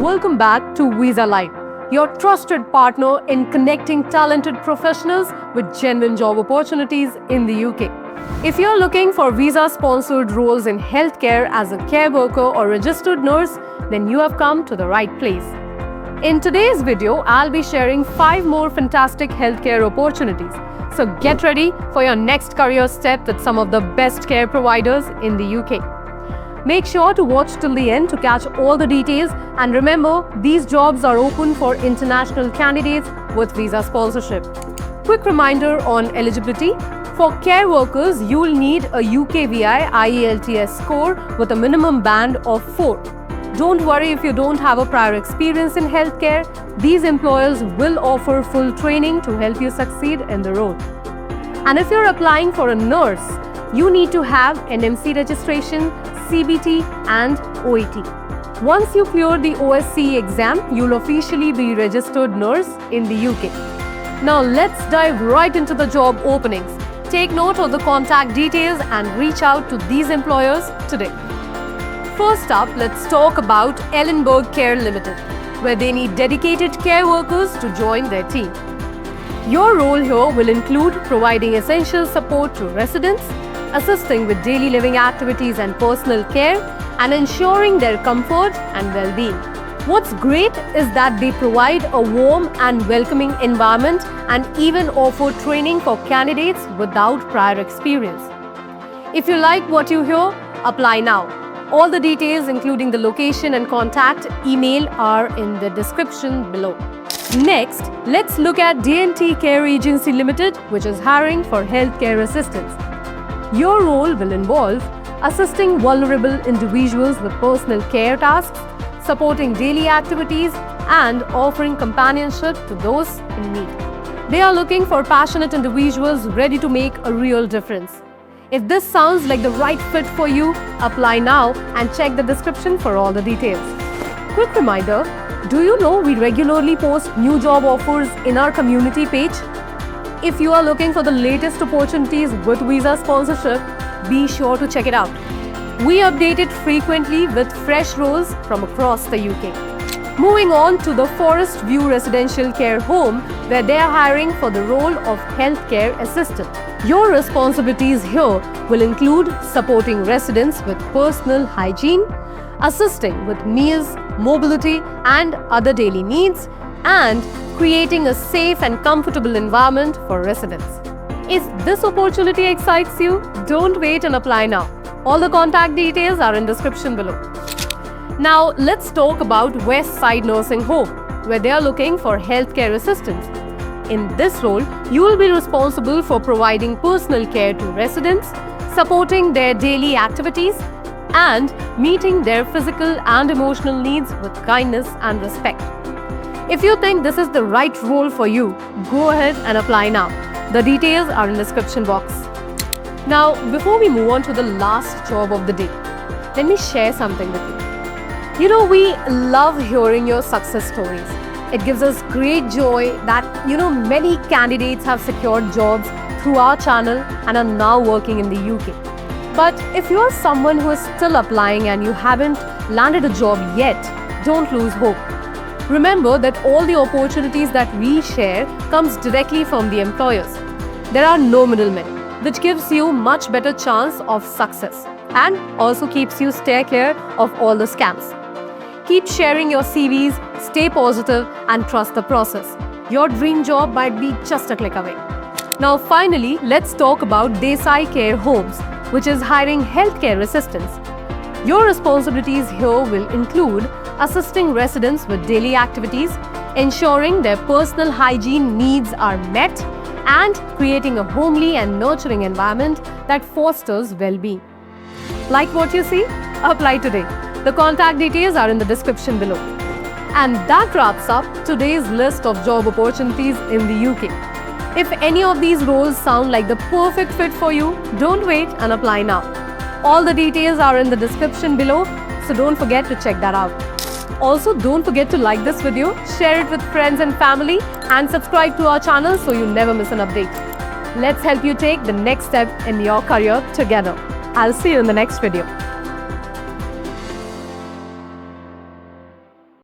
welcome back to Visa Life, your trusted partner in connecting talented professionals with genuine job opportunities in the UK. If you're looking for visa-sponsored roles in healthcare as a care worker or registered nurse, then you have come to the right place. In today's video, I'll be sharing 5 more fantastic healthcare opportunities. So get ready for your next career step with some of the best care providers in the UK. Make sure to watch till the end to catch all the details, and remember, these jobs are open for international candidates with visa sponsorship. Quick reminder on eligibility. For care workers, you'll need a UKVI IELTS score with a minimum band of 4. Don't worry if you don't have a prior experience in healthcare. These employers will offer full training to help you succeed in the role. And if you're applying for a nurse, you need to have NMC registration, CBT and OET. Once you clear the OSCE exam, you'll officially be registered nurse in the UK. Now let's dive right into the job openings. Take note of the contact details and reach out to these employers today. First up, let's talk about Ellenberg Care Limited, where they need dedicated care workers to join their team. Your role here will include providing essential support to residents, assisting with daily living activities and personal care, and ensuring their comfort and well-being. What's great is that they provide a warm and welcoming environment and even offer training for candidates without prior experience. If you like what you hear, apply now. All the details, including the location and contact email, are in the description below. Next, let's look at D&T Care Agency Limited, which is hiring for healthcare assistants. Your role will involve assisting vulnerable individuals with personal care tasks, supporting daily activities, and offering companionship to those in need. They are looking for passionate individuals ready to make a real difference. If this sounds like the right fit for you, apply now and check the description for all the details. Quick reminder, do you know we regularly post new job offers in our community page? If you are looking for the latest opportunities with visa sponsorship, be sure to check it out. We update it frequently with fresh roles from across the UK. Moving on to the Forest View Residential Care Home, where they are hiring for the role of healthcare assistant. Your responsibilities here will include supporting residents with personal hygiene, assisting with meals, mobility, and other daily needs, and creating a safe and comfortable environment for residents. If this opportunity excites you, don't wait and apply now. All the contact details are in description below. Now let's talk about West Side Nursing Home, where they are looking for healthcare assistants. In this role, you will be responsible for providing personal care to residents, supporting their daily activities, and meeting their physical and emotional needs with kindness and respect. If you think this is the right role for you, go ahead and apply now. The details are in the description box. Now, before we move on to the last job of the day, let me share something with you. You know, we love hearing your success stories. It gives us great joy that, many candidates have secured jobs through our channel and are now working in the UK. But if you are someone who is still applying and you haven't landed a job yet, don't lose hope. Remember that all the opportunities that we share comes directly from the employers. There are no middlemen, which gives you much better chance of success and also keeps you stay clear of all the scams. Keep sharing your CVs, stay positive, and trust the process. Your dream job might be just a click away. Now finally, let's talk about Desai Care Homes, which is hiring healthcare assistants. Your responsibilities here will include assisting residents with daily activities, ensuring their personal hygiene needs are met, and creating a homely and nurturing environment that fosters well-being. Like what you see? Apply today. The contact details are in the description below. And that wraps up today's list of job opportunities in the UK. If any of these roles sound like the perfect fit for you, don't wait and apply now. All the details are in the description below, so don't forget to check that out. Also, don't forget to like this video, share it with friends and family, and subscribe to our channel so you never miss an update. Let's help you take the next step in your career together. I'll see you in the next video.